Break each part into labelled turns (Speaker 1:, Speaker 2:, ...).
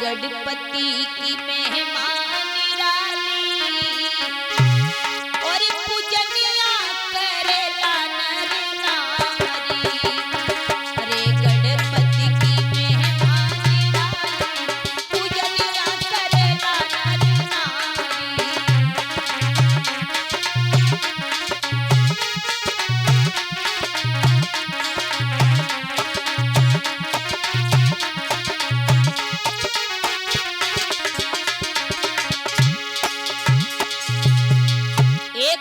Speaker 1: गणपति की महिमा निराली और पूजनिया करेला नर नारी। अरे गणपति की महिमा निराली पूजनिया करेला नर नारी।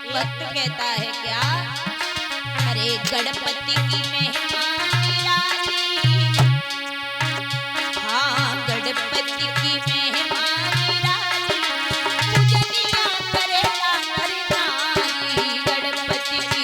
Speaker 1: भक्त कहता है क्या, अरे गणपति की महिमा निराली, हाँ गणपति की महिमा निराली पूजनिया करेला नर नारी। गणपति की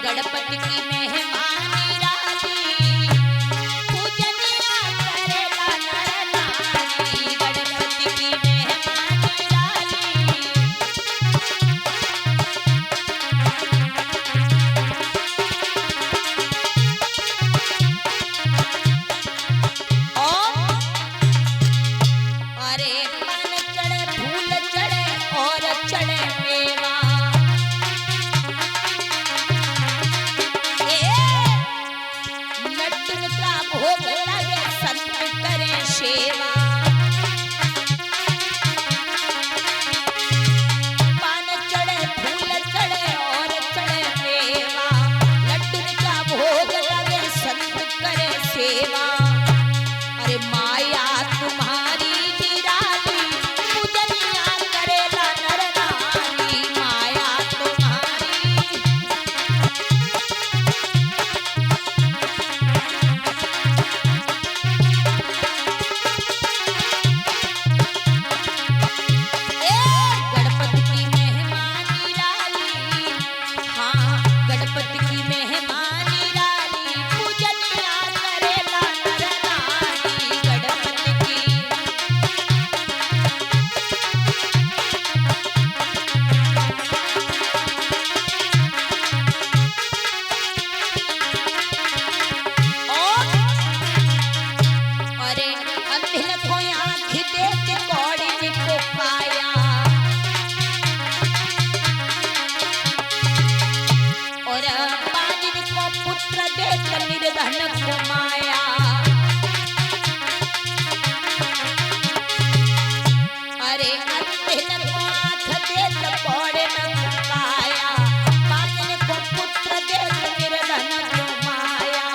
Speaker 1: गणपति की महिमा निराली देत निर्धन को माया। अरे अंधन को आँख देत कोढ़े न काया, मांगने को पुत्र देत निर्धन को माया।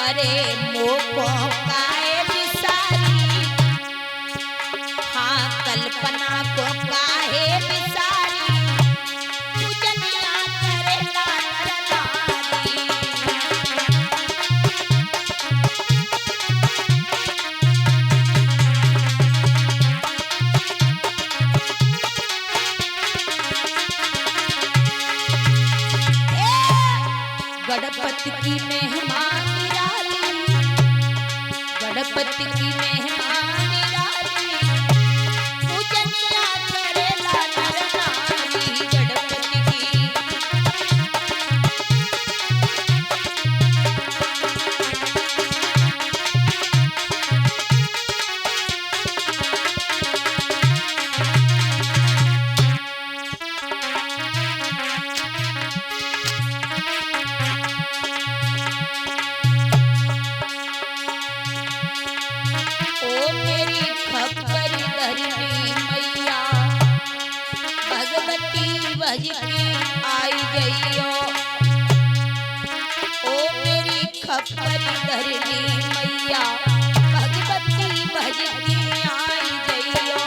Speaker 1: अरे मोको काए बिसारी, हाँ कल्पना को काहे बिसारी, पूजनिया करेला नर नारी। गणपति की मेहमान निराली, गणपति की मेहमान निराली, पूजनिया करेला नर नारी। गणपति की ओ मेरी खप्पर धरनी मैया, भगवती भज के आई जइयो। ओ मेरी खप्पर धरनी मैया, भगवती भज के आई जइयो।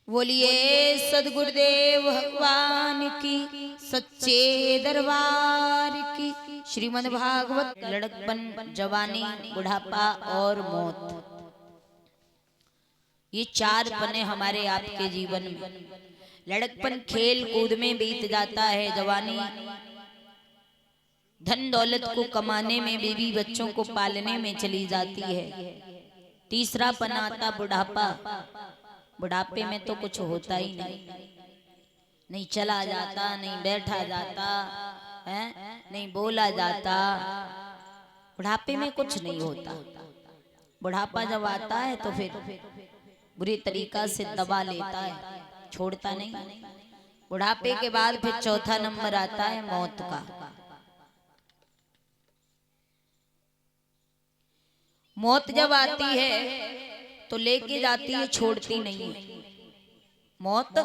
Speaker 1: बोलिए सदगुरुदेव भगवान की, सच्चे दरबार की। श्रीमद् भागवत। लड़कपन, जवानी, बुढ़ापा और मौत, ये चार पन्ने हमारे आपके जीवन में। लड़कपन खेल कूद में बीत जाता है, जवानी धन दौलत को कमाने में, बीवी बच्चों को पालने में चली जाती है। तीसरा पन्ना आता बुढ़ापा। बुढ़ापे में तो कुछ होता ही नहीं चला जाता, नहीं बैठा जाता है, नहीं बोला जाता। बुढ़ापे में कुछ नहीं होता। बुढ़ापा जब आता है तो फिर बुरी तरीका से दबा लेता है, छोड़ता नहीं। बुढ़ापे के बाद फिर चौथा नंबर आता है मौत का। मौत जब आती है तो लेके जाती है, छोड़ती नहीं है। मौत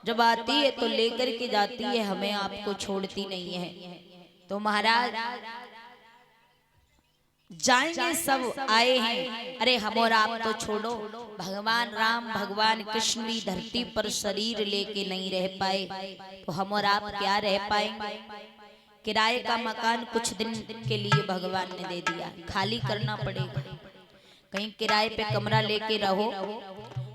Speaker 1: जब आती है तो लेकर के जाती है, हमें आपको छोड़ती नहीं है। तो महाराज जाएंगे सब आए हैं, अरे हम और आप तो छोड़ो, भगवान राम भगवान कृष्ण भी धरती पर शरीर लेके नहीं रह पाए, तो हम और आप क्या रह पाएंगे। किराए का मकान कुछ दिन के लिए भगवान ने दे दिया, खाली करना पड़ेगा। कहीं किराए पे कमरा लेके रहो,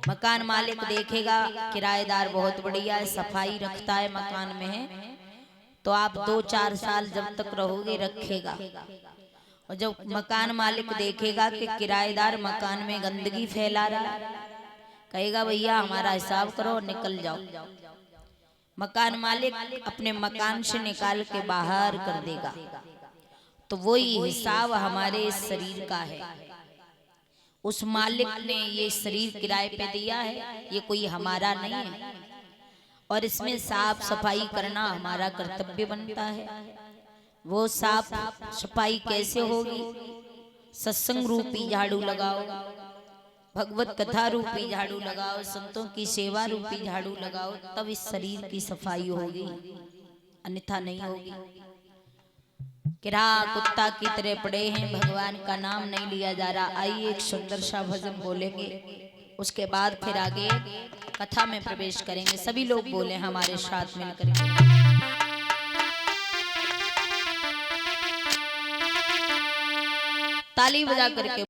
Speaker 1: मकान मालिक देखेगा किराएदार बहुत बढ़िया है, सफाई रखता है मकान में है, तो आप 2-4 साल जब तक रहोगे रखेगा। और जब मकान मालिक देखेगा कि किराएदार मकान में गंदगी फैला रहा, कहेगा भैया हमारा हिसाब करो और निकल जाओ। मकान मालिक अपने मकान से निकाल के बाहर कर देगा। तो वही हिसाब हमारे शरीर का है। उस मालिक ने ये शरीर किराए पे दिया है, ये कोई हमारा नहीं है, और इसमें साफ सफाई करना हमारा कर्तव्य बनता है। वो साफ सफाई कैसे होगी? सत्संग रूपी झाड़ू लगाओ, भगवत कथा रूपी झाड़ू लगाओ, संतों की सेवा रूपी झाड़ू लगाओ, तब इस शरीर की सफाई होगी, अन्यथा नहीं होगी। किरा कुत्ता की तरह पड़े हैं, भगवान का नाम नहीं लिया जा रहा। आइए एक सुंदर सा भजन बोलेंगे, उसके बाद फिर आगे कथा में प्रवेश करेंगे। सभी लोग बोले हमारे साथ मिलकर के। ताली बजा करके